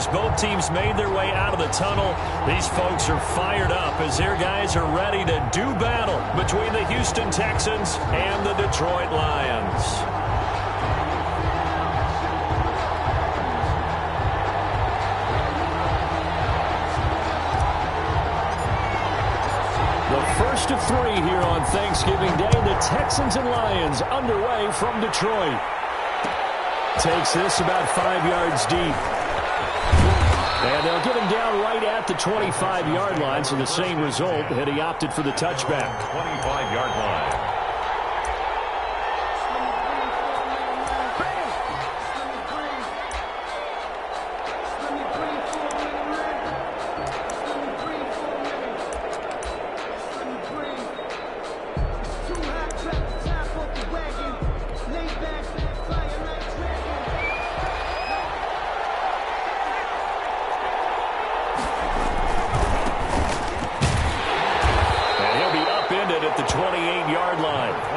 as both teams made their way out of the tunnel, these folks are fired up as their guys are ready to do battle between the Houston Texans and the Detroit Lions. The first of three here on Thanksgiving Day. The Texans and Lions underway from Detroit. Takes this about 5 yards deep. And they'll get him down right at the 25-yard line, so the same result had he opted for the touchback. 25-yard line.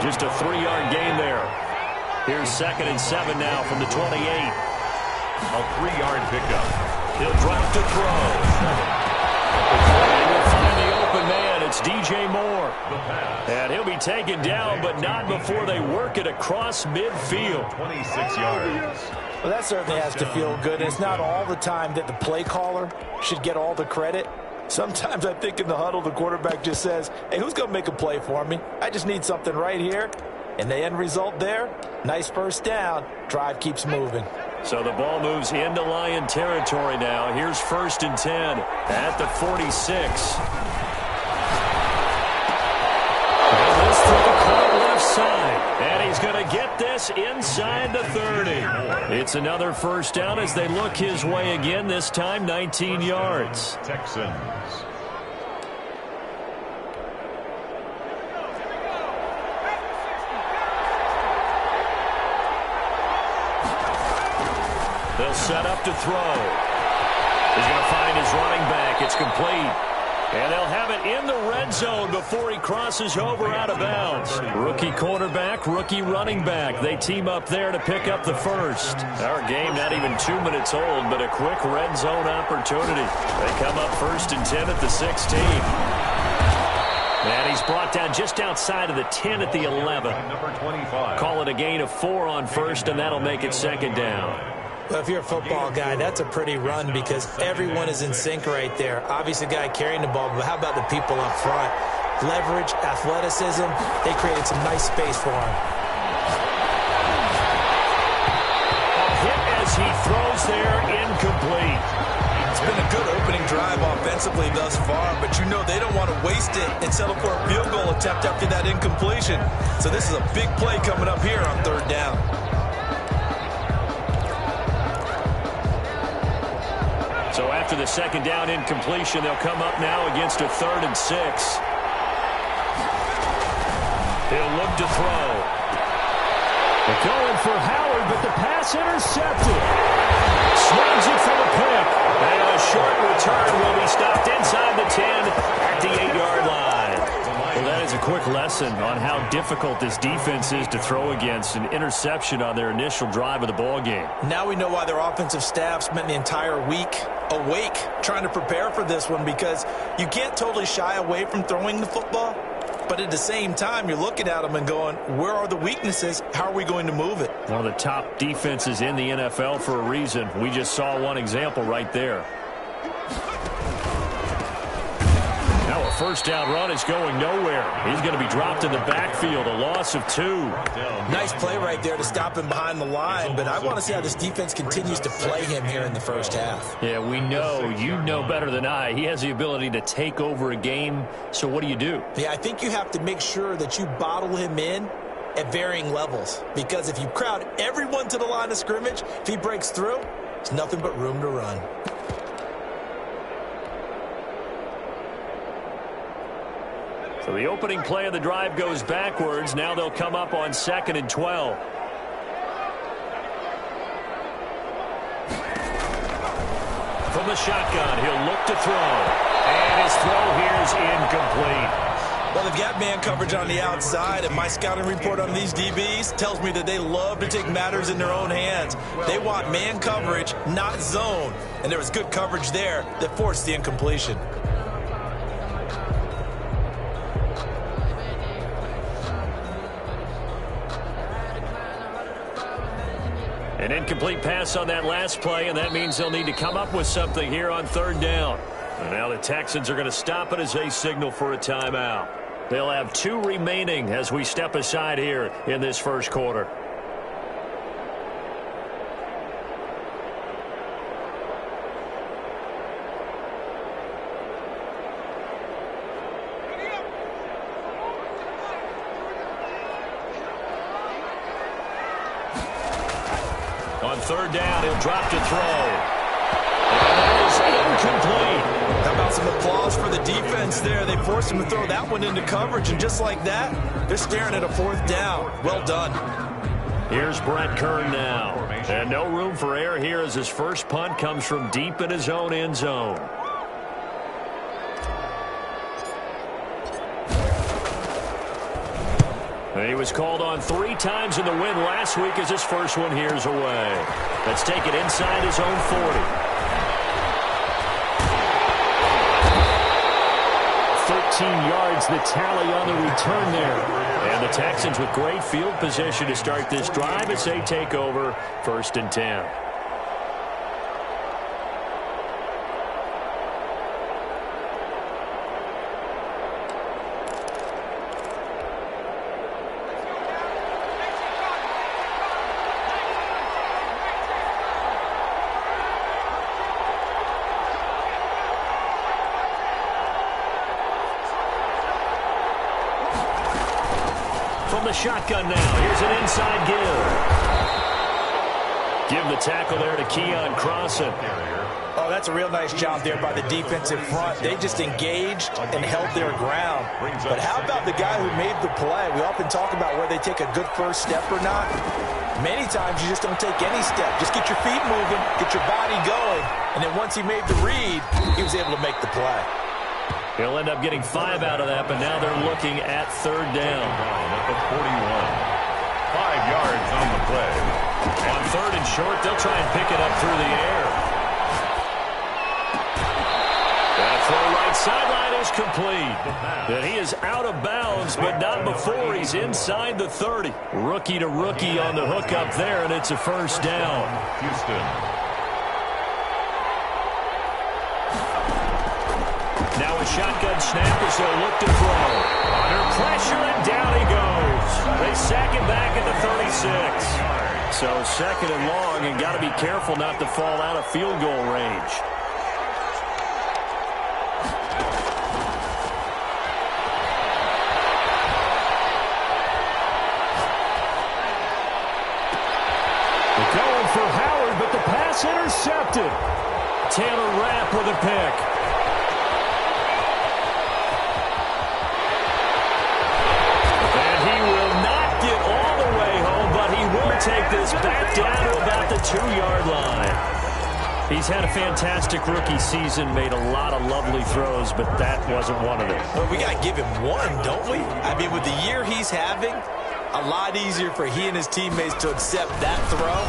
Just a 3-yard gain there. Here's 2nd and 7 now from the 28. A 3-yard pickup. He'll drop to throw. And he'll find the open man. It's DJ Moore. And he'll be taken down, but not before they work it across midfield. 26 yards. Well, that certainly has to feel good. It's not all the time that the play caller should get all the credit. Sometimes I think in the huddle, the quarterback just says, hey, who's going to make a play for me? I just need something right here. And the end result there, nice first down. Drive keeps moving. So the ball moves into Lion territory now. Here's 1st and 10 at the 46. And this through the caught left side. And he's going to get this inside the 30. It's another first down as they look his way again, this time 19 yards. Texans. They'll set up to throw. He's going to find his running back. It's complete. And they'll have it in the red zone before he crosses over out of bounds. Rookie quarterback, rookie running back. They team up there to pick up the first. Our game not even 2 minutes old, but a quick red zone opportunity. They come up 1st and 10 at the 16. And he's brought down just outside of the 10 at the 11. Number 25. Call it a gain of 4 on first, and that'll make it 2nd down. Well, if you're a football guy, that's a pretty run because everyone is in sync right there. Obviously, the guy carrying the ball, but how about the people up front? Leverage, athleticism, they created some nice space for him. A hit as he throws there, incomplete. It's been a good opening drive offensively thus far, but you know they don't want to waste it and settle for a field goal attempt after that incompletion. So this is a big play coming up here on 3rd down. So after the 2nd down incompletion, they'll come up now against a 3rd and 6. He'll look to throw. They're going for Howard, but the pass intercepted. Snags it for the pick. And a short return will be stopped inside the 10 at the 8-yard line. Well, that is a quick lesson on how difficult this defense is to throw against. An interception on their initial drive of the ball game. Now we know why their offensive staff spent the entire week awake trying to prepare for this one, because you can't totally shy away from throwing the football, but at the same time you're looking at them and going, where are the weaknesses? How are we going to move it? One of the top defenses in the NFL for a reason. We just saw one example right there. Now a first down run is going nowhere. He's going to be dropped in the backfield, a loss of 2. Nice play right there to stop him behind the line, but I want to see how this defense continues to play him here in the first half. Yeah, we know. You know better than I. He has the ability to take over a game, so what do you do? Yeah, I think you have to make sure that you bottle him in at varying levels, because if you crowd everyone to the line of scrimmage, if he breaks through, there's nothing but room to run. So the opening play of the drive goes backwards. Now they'll come up on 2nd and 12. From the shotgun, he'll look to throw. And his throw here is incomplete. Well, they've got man coverage on the outside, and my scouting report on these DBs tells me that they love to take matters in their own hands. They want man coverage, not zone. And there was good coverage there that forced the incompletion. An incomplete pass on that last play, and that means they'll need to come up with something here on third down. And now the Texans are going to stop it as they signal for a timeout. They'll have 2 remaining as we step aside here in this first quarter. On third down, he'll drop to throw. And that is incomplete. How about some applause for the defense there? They forced him to throw that one into coverage, and just like that, they're staring at a 4th down. Well done. Here's Brett Kern now. And no room for error here as his first punt comes from deep in his own end zone. He was called on 3 times in the win last week as his first one here's away. Let's take it inside his own 40. 13 yards the tally on the return there. And the Texans with great field position to start this drive as they take over 1st and 10. The shotgun now. Here's an inside give. Give the tackle there to Keon Crossan. Oh, that's a real nice job there by the defensive front. They just engaged and held their ground. But how about the guy who made the play? We often talk about whether they take a good first step or not. Many times you just don't take any step. Just get your feet moving, get your body going. And then once he made the read, he was able to make the play. He'll end up getting 5 out of that, but now they're looking at third down. At the 41. 5 yards on the play. On third and short, they'll try and pick it up through the air. That throw right sideline is complete. And he is out of bounds, but not before he's inside the 30. Rookie to rookie on the hook up there, and it's a first down. Houston. Now a shotgun snap as they'll look to throw. Under pressure, and down he goes. They sack him back at the 36. So 2nd and long, and got to be careful not to fall out of field goal range. They're going for Howard, but the pass intercepted. Taylor Rapp with a pick. Take this back down to about the 2-yard line. He's had a fantastic rookie season, made a lot of lovely throws, but that wasn't one of them. Well, we got to give him one, don't we? I mean, with the year he's having, a lot easier for he and his teammates to accept that throw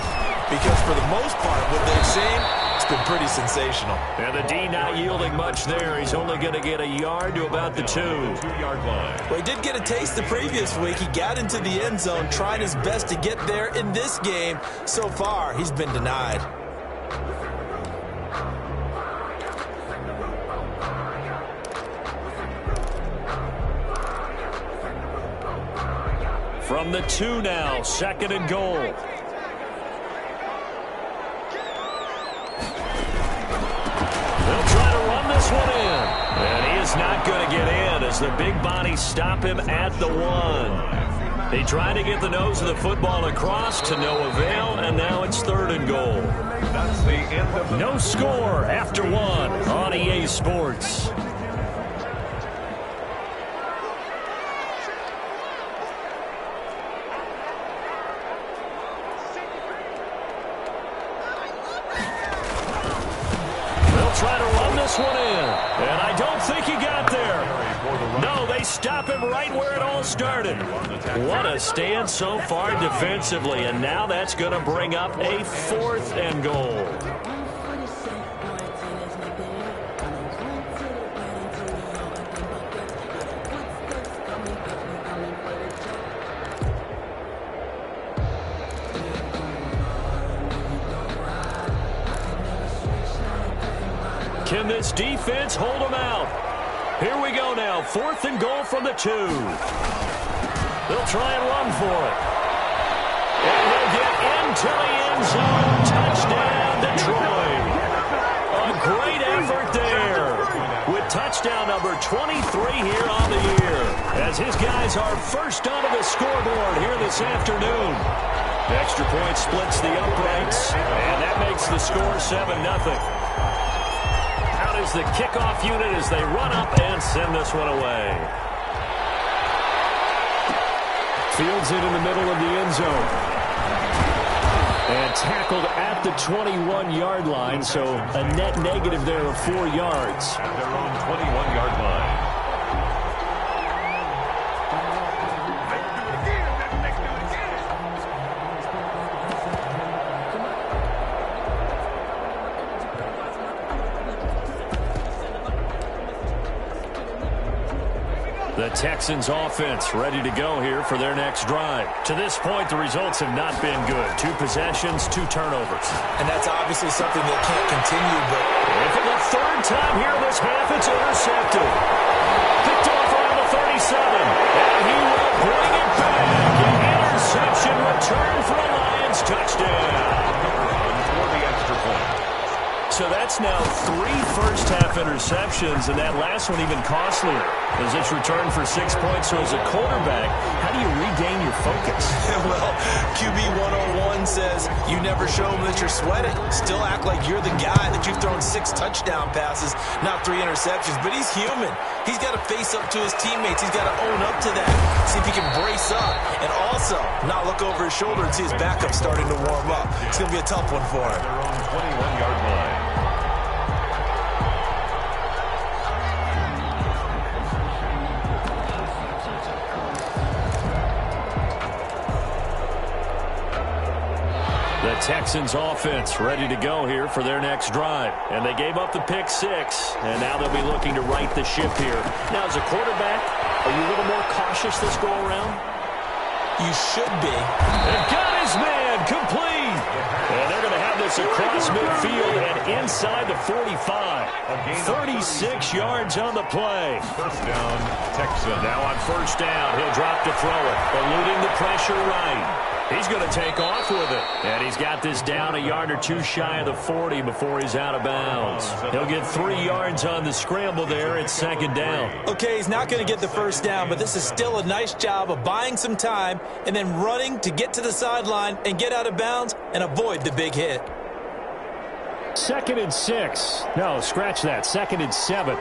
because for the most part, what they've seen, it's been pretty sensational. And the D not yielding much there. He's only going to get a yard to about the 2-yard line. Well, he did get a taste the previous week. He got into the end zone, trying his best to get there in this game. So far, he's been denied. From the 2 now, 2nd and goal. They'll try to run this one in. And he is not going to get in as the big bodies stop him at the 1. They try to get the nose of the football across to no avail, and now it's 3rd and goal. That's the end of the No score after 1 on EA Sports. Try to run this one in. And I don't think he got there. No, they they stop him right where it all started. What a stand so far defensively, and now that's going to bring up a 4th and goal. Can this defense hold them out? Here we go now. 4th and goal from the 2. They'll try and run for it. And he'll get into the end zone. Touchdown, Detroit. A great effort there. With touchdown number 23 here on the year. As his guys are first onto the scoreboard here this afternoon. The extra point splits the uprights. And that makes the score 7-0. Is the kickoff unit as they run up and send this one away. Fields it in the middle of the end zone. And tackled at the 21-yard line, so a net negative there of 4 yards. At their own 21-yard line. The Texans offense ready to go here for their next drive. To this point, the results have not been good. 2 possessions, 2 turnovers. And that's obviously something that can't continue, but... And for the 3rd time here in this half, it's intercepted. Picked off around the 37. And he will bring it back. An interception return for a Lions touchdown. For the extra point. So that's now 3 first-half interceptions, and that last one even costlier as it's returned for 6 points. So as a quarterback, how do you regain your focus? Well, QB 101 says you never show them that you're sweating. Still act like you're the guy that you've thrown 6 touchdown passes, not 3 interceptions. But he's human. He's got to face up to his teammates. He's got to own up to that. See if he can brace up and also not look over his shoulder and see his backup starting to warm up. It's going to be a tough one for him. Their own 21-yard line. The Texans offense ready to go here for their next drive. And they gave up the pick 6, and now they'll be looking to right the ship here. Now, as a quarterback, are you a little more cautious this go-around? You should be. And got his man complete. And they're going to have this across midfield and inside the 45. 36 yards on the play. First down, Texans. Now on first down, he'll drop to throw it, eluding the pressure right. He's going to take off with it. And he's got this down a yard or 2 shy of the 40 before he's out of bounds. He'll get 3 yards on the scramble there. It's 2nd down. Okay, he's not going to get the first down, but this is still a nice job of buying some time and then running to get to the sideline and get out of bounds and avoid the big hit. 2nd and 6. No, scratch that. 2nd and 7.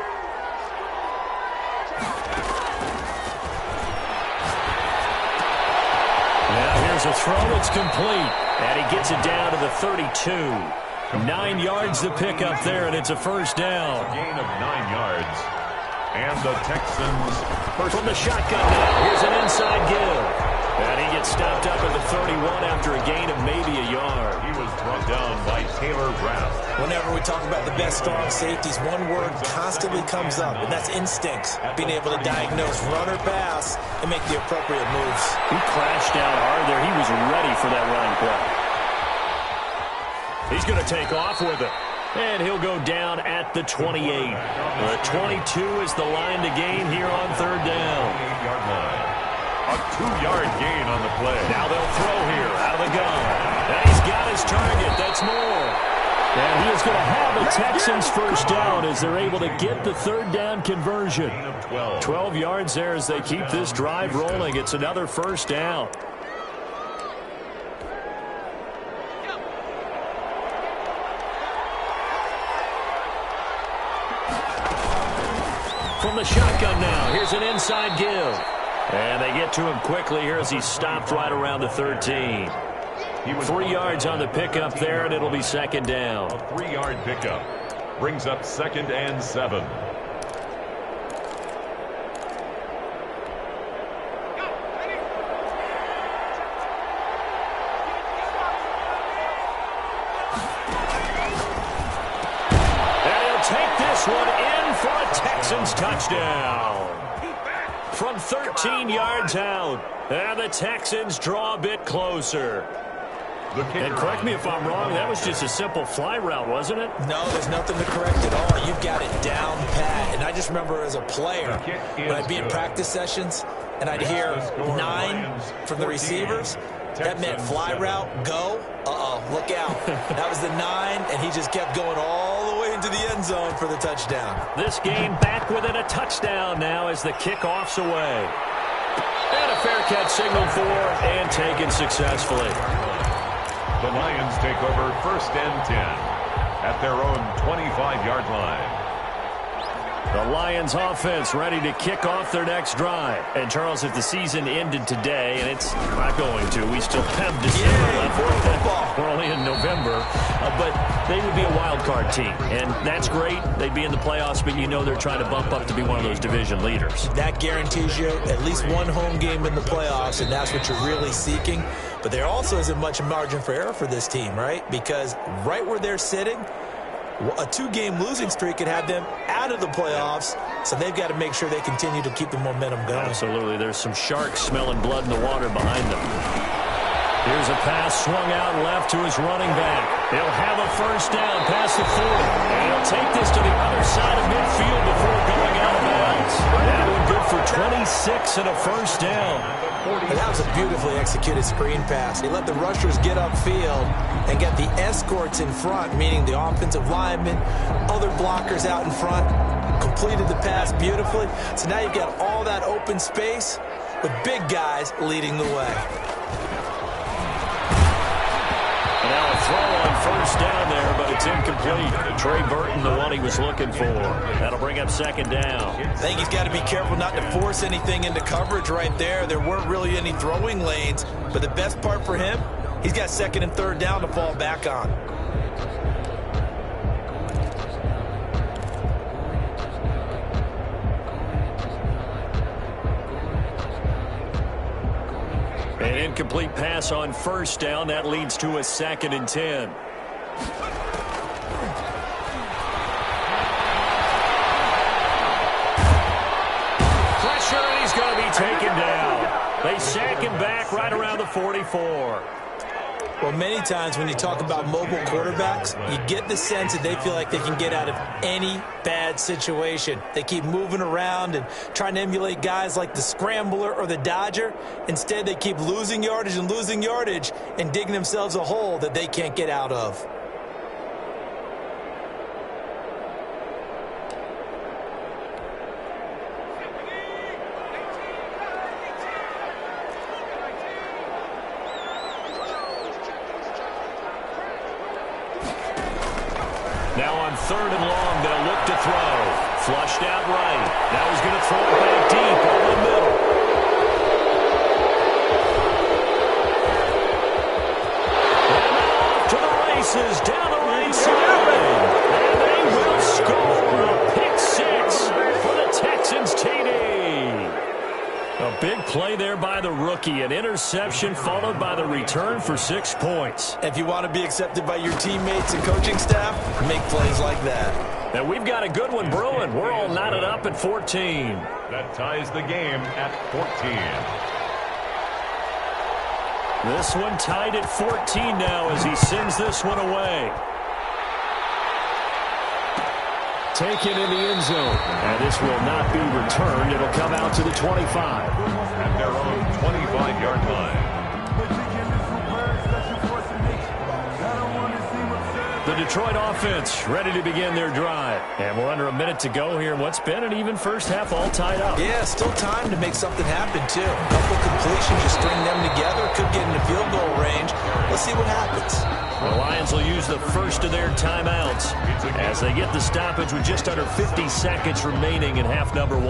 Here's a throw. It's complete. And he gets it down to the 32. 9 yards to pick up there, and it's a first down. Gain of 9 yards. And the Texans first from the shotgun now. Here's an inside give. And he gets stopped up at the 31 after a gain of maybe a yard. He was brought down by Taylor Rapp. Whenever we talk about the best strong safeties, one word constantly comes up, and that's instincts. Being able to diagnose run or pass and make the appropriate moves. He crashed down hard there. He was ready for that running play. He's going to take off with it. And he'll go down at the 28. The 22 is the line to gain here on 3rd down. 8-yard line. A 2-yard gain on the play. Now they'll throw here out of the gun. And he's got his target. That's more. And he is going to have the Texans first down as they're able to get the 3rd down conversion. 12 yards there as they keep this drive rolling. It's another first down. From the shotgun now, here's an inside give. And they get to him quickly here as he's stopped right around the 13. 3 yards on the pickup there, and it'll be 2nd down. A 3-yard pickup brings up 2nd and 7. this one in for a Texans touchdown. From 13 yards out, and the Texans draw a bit closer. And correct me if I'm wrong, that was just a simple fly route, wasn't it? No, there's nothing to correct at all. You've got it down pat. And I just remember as a player, when I'd be in practice sessions, and I'd hear 9 from the receivers, that meant fly route, go. Look out. That was the 9, and he just kept going all the way into the end zone for the touchdown. This game back within a touchdown now as the kickoff's away. And a fair catch signaled for and taken successfully. The Lions take over 1st and 10 at their own 25-yard line. The Lions offense ready to kick off their next drive. And, Charles, if the season ended today, and it's not going to, we still have December left. We're only in November. But they would be a wild card team. And that's great. They'd be in the playoffs, but you know they're trying to bump up to be one of those division leaders. That guarantees you at least one home game in the playoffs, and that's what you're really seeking. But there also isn't much margin for error for this team, right? Because right where they're sitting, a 2-game losing streak could have them out of the playoffs, so they've got to make sure they continue to keep the momentum going. Absolutely. There's some sharks smelling blood in the water behind them. Here's a pass swung out left to his running back. He'll have a first down past the 40. And he'll take this to the other side of midfield before going out of bounds. That one good for 26 and a first down. And that was a beautifully executed screen pass. He let the rushers get upfield and get the escorts in front, meaning the offensive linemen, other blockers out in front, completed the pass beautifully. So now you've got all that open space with big guys leading the way. Now a throw on first down there, but it's incomplete. Trey Burton, the one he was looking for. That'll bring up second down. I think he's got to be careful not to force anything into coverage right there. There weren't really any throwing lanes, but the best part for him, he's got 2nd and 3rd down to fall back on. An incomplete pass on first down. That leads to a 2nd and 10. Pressure, and he's going to be taken down. They sack him back right around the 44. Well, many times when you talk about mobile quarterbacks, you get the sense that they feel like they can get out of any bad situation. They keep moving around and trying to emulate guys like the Scrambler or the Dodger. Instead, they keep losing yardage and digging themselves a hole that they can't get out of. Now on 3rd and long, they'll look to throw. Flushed out right. Now he's going to throw it back deep over the middle. And off to the races down the right side. And they will score a pick 6 for the Texans TD. A big play there by the rookie. An interception followed by the return for 6 points. If you want to be accepted by your teammates and coaching staff, make plays like that. And we've got a good one brewing. We're all knotted up at 14. That ties the game at 14. This one tied at 14 now as he sends this one away. Taken in the end zone. And this will not be returned. It'll come out to the 25. At their own 25-yard line. The Detroit offense ready to begin their drive. And we're under a minute to go here in what's been an even first half all tied up. Yeah, still time to make something happen, too. A couple completions, you string them together, could get into field goal range. Let's see what happens. The Lions will use the first of their timeouts as they get the stoppage with just under 50 seconds remaining in half number 1.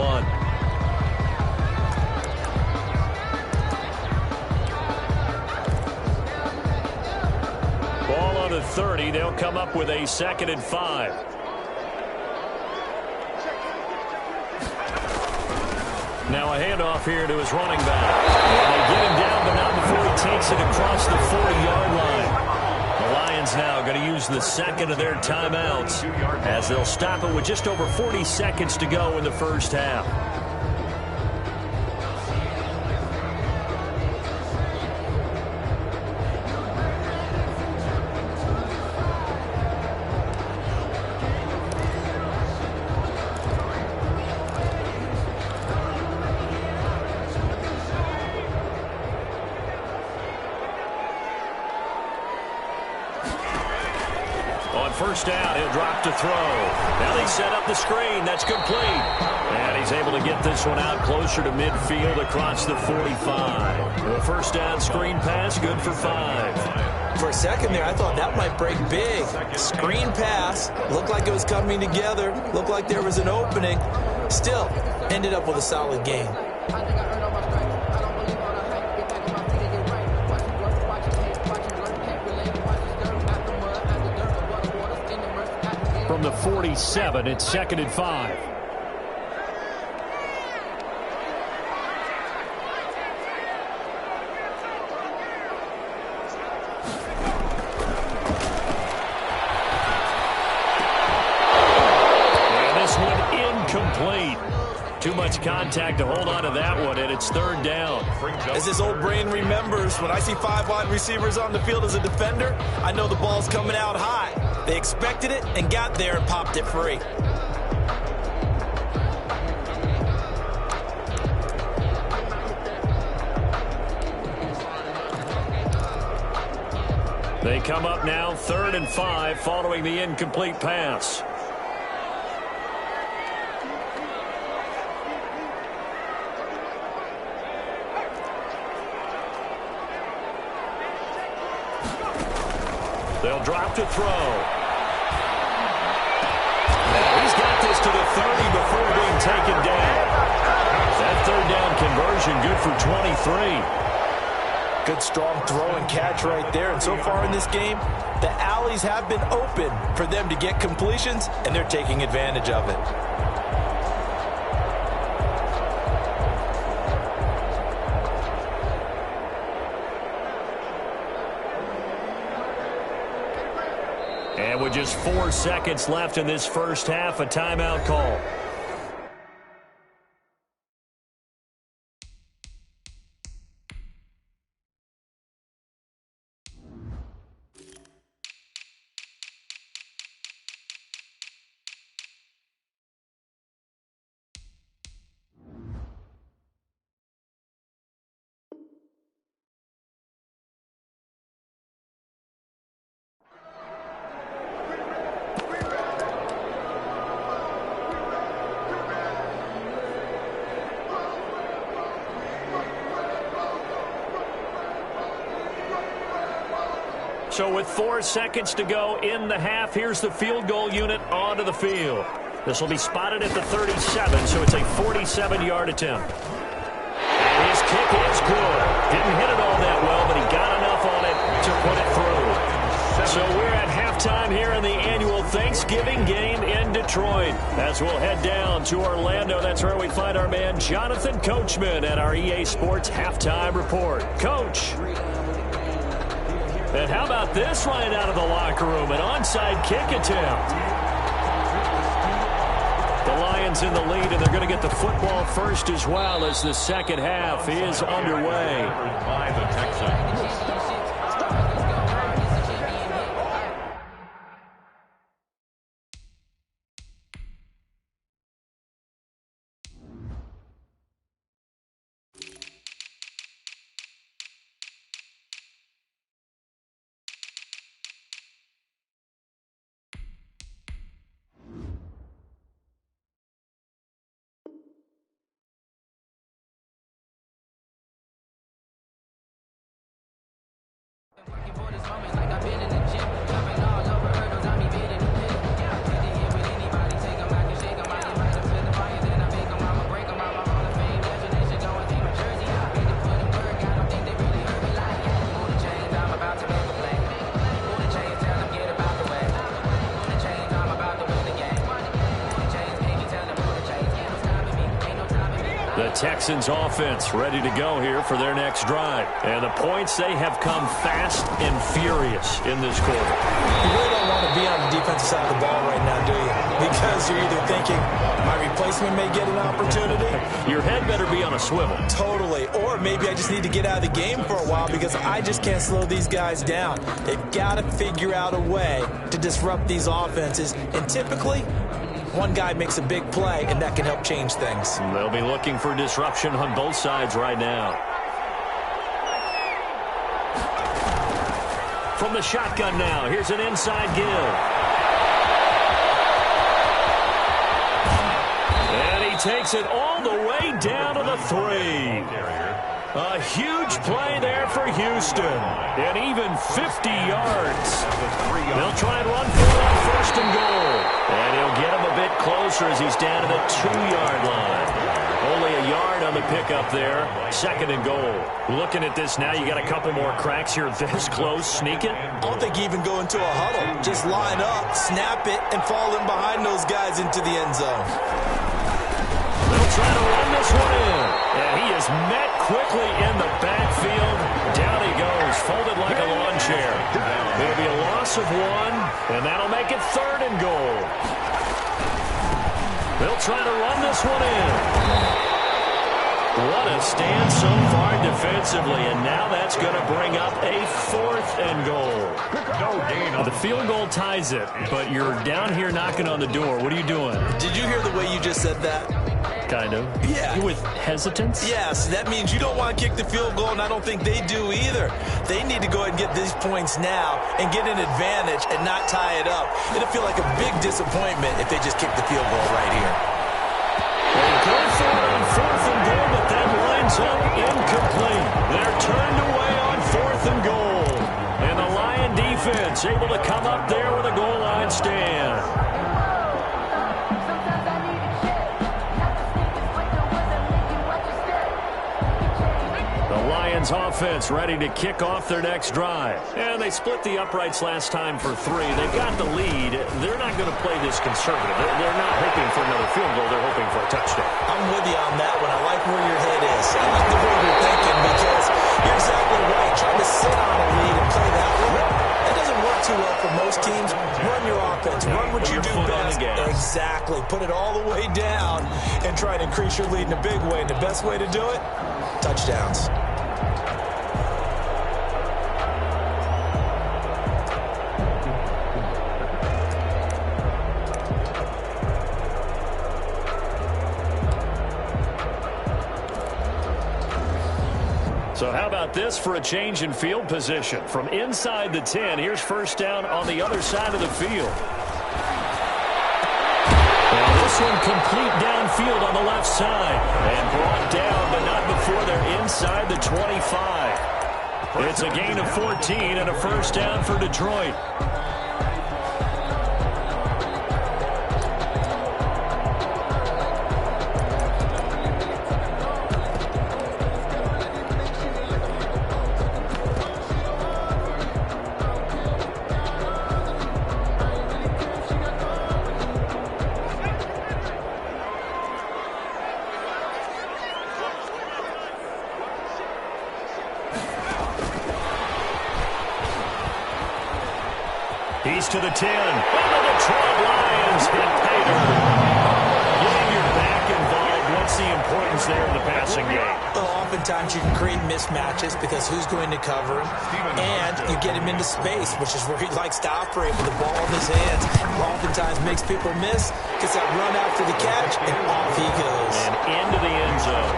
Ball on the 30. They'll come up with a 2nd and 5. Now a handoff here to his running back. And they get him down, but not before he takes it across the 40-yard line. The Lions Lions now going to use the second of their timeouts as they'll stop it with just over 40 seconds to go in the first half. First down, he'll drop to throw. Now they set up the screen. That's complete. And he's able to get this one out closer to midfield across the 45. The first down screen pass, good for 5. For a second there, I thought that might break big. Screen pass. Looked like it was coming together. Looked like there was an opening. Still, ended up with a solid gain. From the 47, it's 2nd and 5. And this one incomplete. Too much contact to hold on to that one, and it's 3rd down. As his old brain remembers, when I see 5 wide receivers on the field as a defender, I know the ball's coming out high. They expected it and got there and popped it free. They come up now 3rd and 5 following the incomplete pass. They'll drop to throw. He's got this to the 30 before being taken down. That 3rd down conversion good for 23. Good strong throw and catch right there. And so far in this game, the alleys have been open for them to get completions, and they're taking advantage of it. And with just 4 seconds left in this first half, a timeout call. So with 4 seconds to go in the half, here's the field goal unit onto the field. This will be spotted at the 37, so it's a 47-yard attempt. And his kick is good. Didn't hit it all that well, but he got enough on it to put it through. So we're at halftime here in the annual Thanksgiving game in Detroit. As we'll head down to Orlando, that's where we find our man Jonathan Coachman at our EA Sports Halftime Report. Coach. And how about this right out of the locker room? An onside kick attempt. The Lions in the lead, and they're going to get the football first as well as the second half is underway. By the Texans. Texans offense ready to go here for their next drive. And the points, they have come fast and furious in this quarter. You really don't want to be on the defensive side of the ball right now, do you? Because you're either thinking, my replacement may get an opportunity. Your head better be on a swivel. Totally. Or maybe I just need to get out of the game for a while because I just can't slow these guys down. They've got to figure out a way to disrupt these offenses. And typically, one guy makes a big play, and that can help change things. They'll be looking for disruption on both sides right now. From the shotgun now, here's an inside give. And he takes it all the way down to the 3. A huge play there for Houston. And even 50 yards. They'll try and run for it on 1st and goal. And he'll get him a bit closer as he's down to the 2-yard line. Only a yard on the pickup there. 2nd and goal. Looking at this now, you got a couple more cracks here this close. Sneak it. I don't think you even go into a huddle. Just line up, snap it, and fall in behind those guys into the end zone. They'll try to run this one in. And he is met quickly in the backfield. Down he goes, folded like a lawn chair. It'll be a loss of 1, and that'll make it 3rd and goal. They'll try to run this one in. What a stand so far defensively, and now that's going to bring up a 4th and goal. The field goal ties it, but you're down here knocking on the door. What are you doing? Did you hear the way you just said that? Kind of. Yeah. With hesitance? Yes, that means you don't want to kick the field goal, and I don't think they do either. They need to go ahead and get these points now and get an advantage and not tie it up. It'll feel like a big disappointment if they just kick the field goal right here. They go for it on 4th and goal, but that lines up incomplete. They're turned away on 4th and goal. And the Lion defense able to come up there with a goal line stand. Lions offense ready to kick off their next drive. And they split the uprights last time for 3. They've got the lead. They're not going to play this conservative. They're not hoping for another field goal. They're hoping for a touchdown. I'm with you on that one. I like where your head is. I like the way you're thinking because you're exactly right. Trying to sit on a lead and play that way, that doesn't work too well for most teams. Run your offense. Run what you do best. Exactly. Put it all the way down and try to increase your lead in a big way. And the best way to do it, touchdowns. So how about this for a change in field position? From inside the 10, here's 1st down on the other side of the field. And this one complete downfield on the left side. And brought down, but not before they're inside the 25. It's a gain of 14 and a 1st down for Detroit. He's to the 10. And the Detroit Lions hit pay dirt. Getting your back involved, what's the importance there in the passing game? Well, oftentimes you can create mismatches because who's going to cover him, and you get him into space, which is where he likes to operate with the ball in his hands. Oftentimes makes people miss, gets that run after the catch, and off he goes. And into the end zone.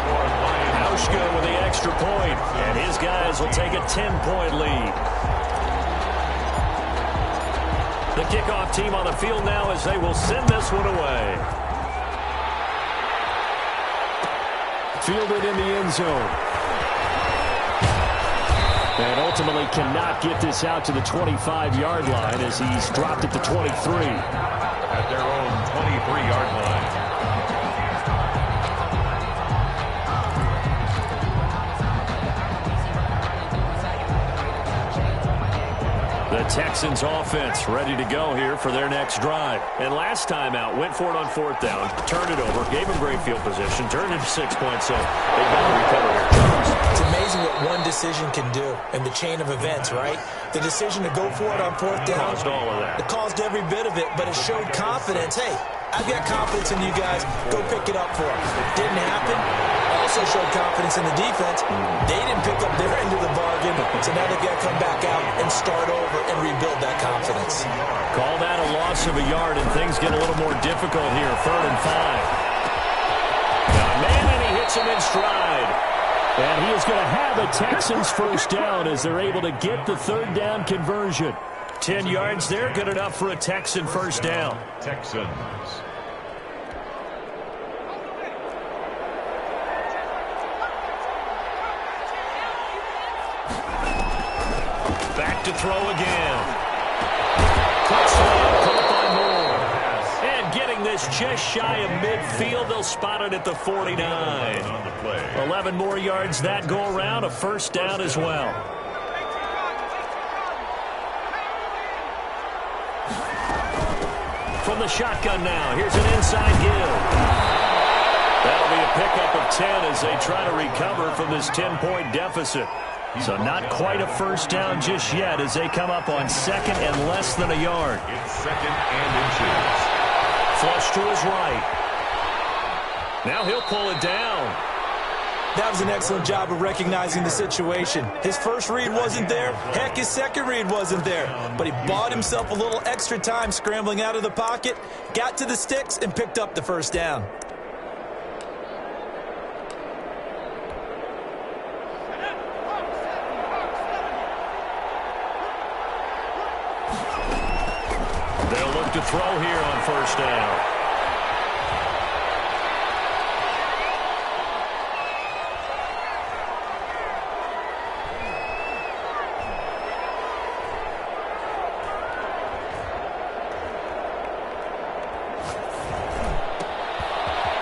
Hauschka with the extra point, and his guys will take a 10-point lead. The kickoff team on the field now as they will send this one away. Fielded in the end zone. And ultimately cannot get this out to the 25-yard line as he's dropped at the 23. At their own 23-yard line. The Texans offense ready to go here for their next drive. And last time out, went for it on 4th down, turned it over, gave them great field position, turned it 6 points, so they've got to recover here. It's amazing what one decision can do in the chain of events, right? The decision to go for it on 4th down. Caused all of that. It caused every bit of it, but it showed confidence. Hey, I've got confidence in you guys. Go pick it up for them. Didn't happen. Also showed confidence in the defense. They didn't pick up their end of the bargain, so now they've got to come back out and start over and rebuild that confidence. Call that a loss of a yard, and things get a little more difficult here. 3rd and 5. Now, man, and he hits him in stride. And he is going to have a Texans first down as they're able to get the 3rd down conversion. 10 yards there, good enough for a Texan first down. Texans. Back to throw again. Touchdown, caught by Moore. And getting this just shy of midfield, they'll spot it at the 49. 11 more yards that go around, a first down as well. From the shotgun now, here's an inside give. That'll be a pickup of 10 as they try to recover from this 10-point deficit. So not quite a first down just yet as they come up on 2nd and less than a yard. It's 2nd and inches. Flush to his right. Now he'll pull it down. That was an excellent job of recognizing the situation. His first read wasn't there. Heck, his second read wasn't there. But he bought himself a little extra time scrambling out of the pocket, got to the sticks, and picked up the first down. They'll look to throw here on first down.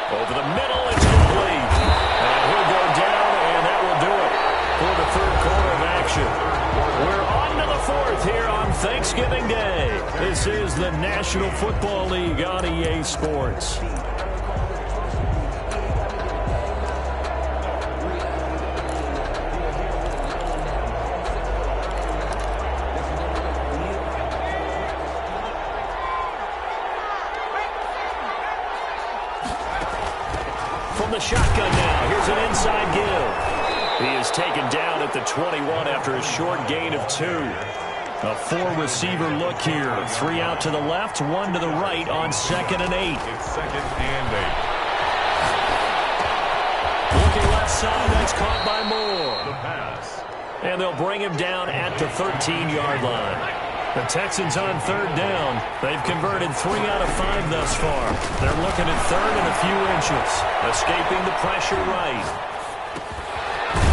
Over the middle, it's complete. And he'll go down, and that will do it for the 3rd quarter of action. We're on to the 4th here on Thanksgiving Day. This is the National Football League on EA Sports. From the shotgun now, here's an inside give. He is taken down at the 21 after a short gain of 2. A 4-receiver look here. 3 out to the left, 1 to the right on 2nd and 8. It's 2nd and 8. Looking left side, that's caught by Moore. The pass. And they'll bring him down at the 13-yard line. The Texans on 3rd down. They've converted 3 out of 5 thus far. They're looking at 3rd and a few inches. Escaping the pressure right.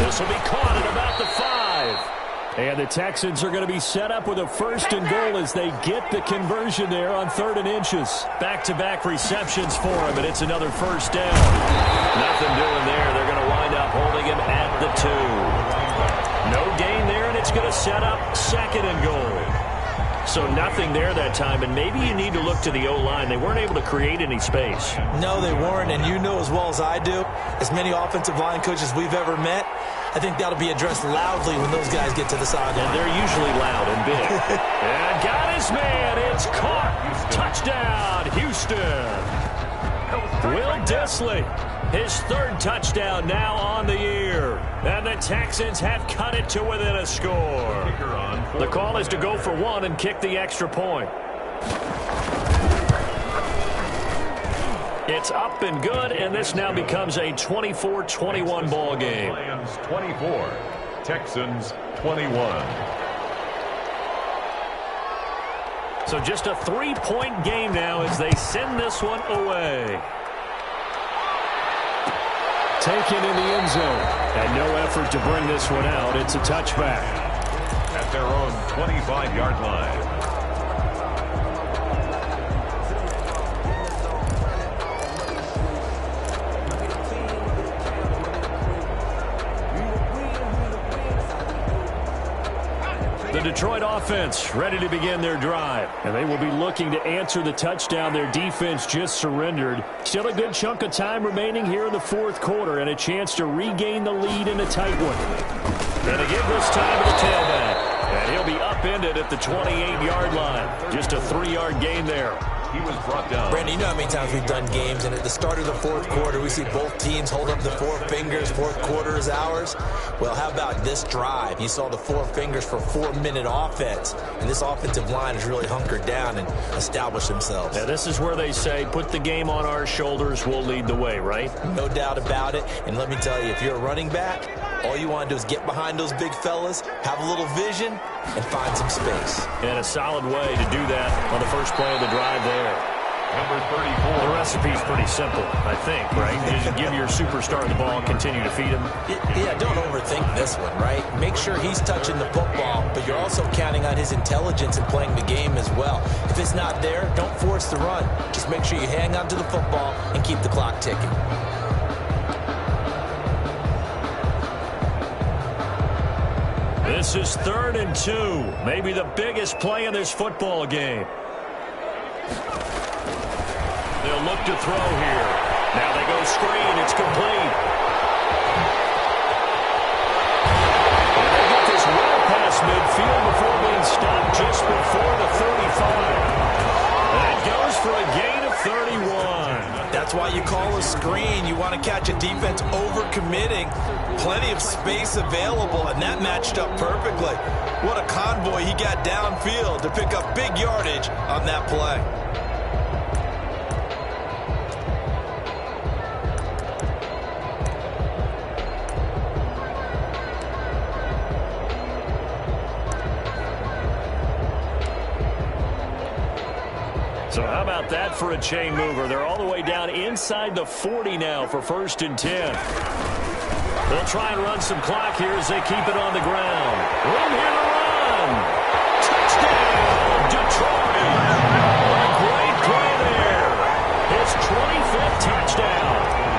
This will be caught at about the 5. And the Texans are going to be set up with a 1st and goal as they get the conversion there on 3rd and inches. Back-to-back receptions for him, and it's another first down. Nothing doing there. They're going to wind up holding him at the 2. No gain there, and it's going to set up 2nd and goal. So nothing there that time, and maybe you need to look to the O-line. They weren't able to create any space. No, they weren't, and you know as well as I do, as many offensive line coaches we've ever met, I think that'll be addressed loudly when those guys get to the sideline. And they're usually loud and big. And got his man. It's caught. Touchdown, Houston. Will Dissly, his 3rd touchdown now on the year. And the Texans have cut it to within a score. The call is to go for 1 and kick the extra point. It's up and good, and this now becomes a 24-21 ball game. Lions 24, Texans 21. So just a 3-point game now as they send this one away. Taken in the end zone. And no effort to bring this one out. It's a touchback. At their own 25-yard line. The Detroit offense ready to begin their drive. And they will be looking to answer the touchdown their defense just surrendered. Still a good chunk of time remaining here in the fourth quarter and a chance to regain the lead in a tight one. And to give this time to the tailback. And he'll be upended at the 28-yard line. Just a 3-yard gain there. He was brought down. Brandon, you know how many times we've done games, and at the start of the fourth quarter, we see both teams hold up the four fingers, fourth quarter is ours. Well, how about this drive? You saw the four fingers for 4-minute offense, and this offensive line has really hunkered down and established themselves. Yeah, this is where they say, put the game on our shoulders, we'll lead the way, right? No doubt about it, and let me tell you, if you're a running back, all you want to do is get behind those big fellas, have a little vision, and find some space. And a solid way to do that on the first play of the drive there. Number 34. The recipe's pretty simple, I think, right? You just give your superstar the ball and continue to feed him. Yeah, don't overthink this one, right? Make sure he's touching the football, but you're also counting on his intelligence in playing the game as well. If it's not there, don't force the run. Just make sure you hang on to the football and keep the clock ticking. This is 3rd and 2. Maybe the biggest play in this football game. They'll look to throw here. Now they go screen. It's complete. And they get this well past midfield before being stopped just before the 35. That goes for a gain of 31. That's why you call a screen. You want to catch a defense over-committing. Plenty of space available, and that matched up perfectly. What a convoy he got downfield to pick up big yardage on that play. So how about that for a chain mover? They're all the way down inside the 40 now for 1st and 10. They'll try and run some clock here as they keep it on the ground. Room here to run. Touchdown, Detroit. A great play there. His 25th touchdown.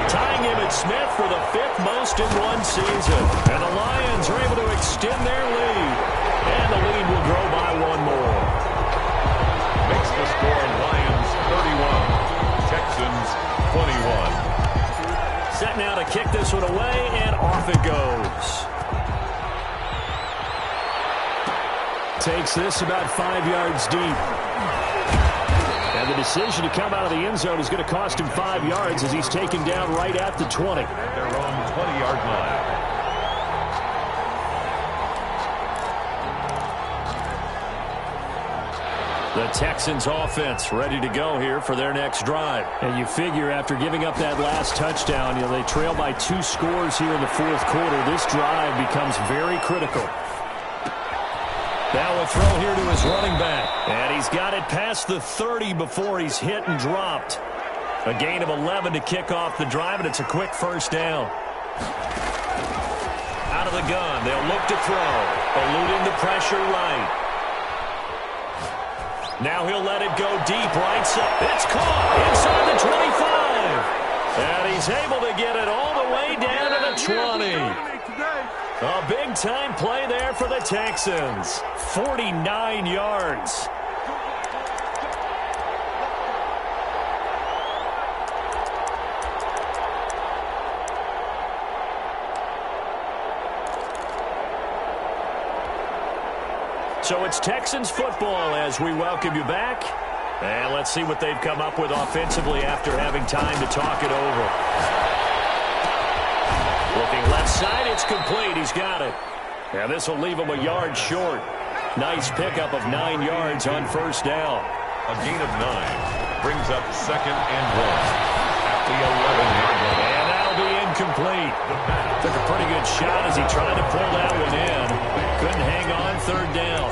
Tying Emmitt Smith for the 5th most in one season. And the Lions are able to extend their lead. And the lead will grow by one more. Makes the score Lions 31, Texans 21. Set now to kick this one away, and off it goes. Takes this about 5 yards deep. And the decision to come out of the end zone is going to cost him 5 yards as he's taken down right at the 20. Their own 20-yard line. The Texans offense ready to go here for their next drive. And you figure after giving up that last touchdown, they trail by 2 scores here in the fourth quarter. This drive becomes very critical. Now a throw here to his running back. And he's got it past the 30 before he's hit and dropped. A gain of 11 to kick off the drive, and it's a quick first down. Out of the gun, they'll look to throw. Eluding the pressure right. Now he'll let it go deep right side. It's caught inside the 25. And he's able to get it all the way down to the 20. A big-time play there for the Texans. 49 yards. So it's Texans football as we welcome you back. And let's see what they've come up with offensively after having time to talk it over. Looking left side, it's complete. He's got it. And this will leave him a yard short. Nice pickup of 9 yards on first down. A gain of 9 brings up 2nd and 1 at the 11-yard line. And that'll be incomplete. Took a pretty good shot as he tried to pull that one in. Couldn't hang on 3rd down.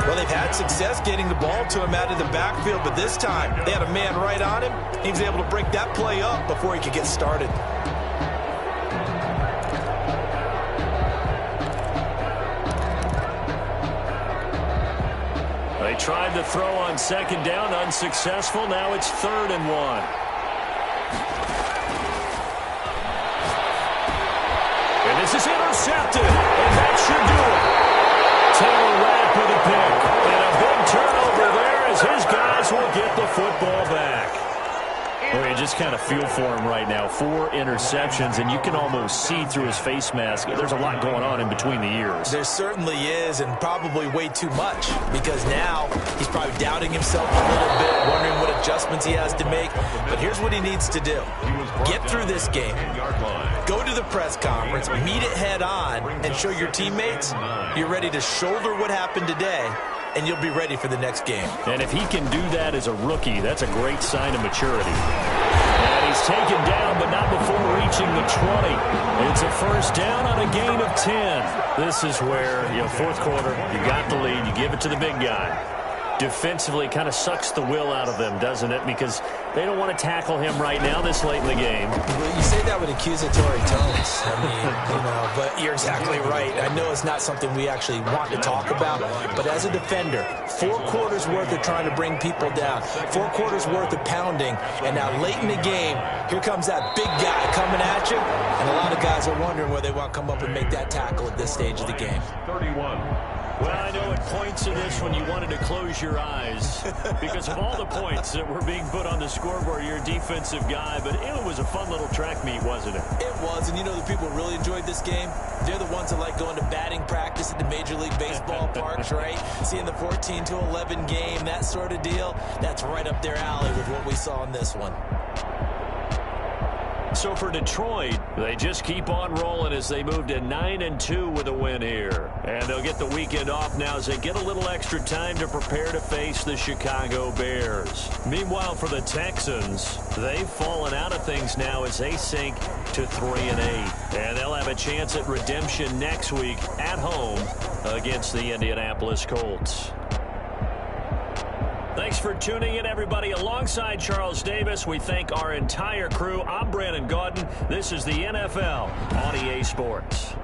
Well, they've had success getting the ball to him out of the backfield, but this time they had a man right on him. He was able to break that play up before he could get started. They tried to throw on 2nd down, unsuccessful. Now it's 3rd and 1. And this is intercepted, and that should do it. Taylor Rapp up with a pick. And a big turnover there as his guys will get the football back. Well, you just kind of feel for him right now. 4 interceptions, and you can almost see through his face mask. There's a lot going on in between the ears. There certainly is, and probably way too much, because now he's probably doubting himself a little bit, wondering what adjustments he has to make. But here's what he needs to do. Get through this game. Go to the press conference, meet it head on, and show your teammates you're ready to shoulder what happened today, and you'll be ready for the next game. And if he can do that as a rookie, that's a great sign of maturity. And he's taken down, but not before reaching the 20. It's a first down on a gain of 10. This is where, fourth quarter, you got the lead, you give it to the big guy. Defensively, kind of sucks the will out of them, doesn't it? Because they don't want to tackle him right now this late in the game. Well, you say that with accusatory tones. I mean, but you're exactly right. I know it's not something we actually want to talk about, but as a defender, 4 quarters worth of trying to bring people down, 4 quarters worth of pounding, and now late in the game, here comes that big guy coming at you, and a lot of guys are wondering whether they want to come up and make that tackle at this stage of the game. 31. Well, I know at points in this when you wanted to close your eyes because of all the points that were being put on the scoreboard. You're a defensive guy, but it was a fun little track meet, wasn't it? It was, and the people really enjoyed this game. They're the ones that like going to batting practice at the Major League Baseball parks, right? Seeing the 14-11 game, that sort of deal, that's right up their alley with what we saw in this one. So for Detroit, they just keep on rolling as they move to 9-2 with a win here. And they'll get the weekend off now as they get a little extra time to prepare to face the Chicago Bears. Meanwhile, for the Texans, they've fallen out of things now as they sink to 3-8. And they'll have a chance at redemption next week at home against the Indianapolis Colts. Thanks for tuning in, everybody. Alongside Charles Davis, we thank our entire crew. I'm Brandon Gaudin. This is the NFL on EA Sports.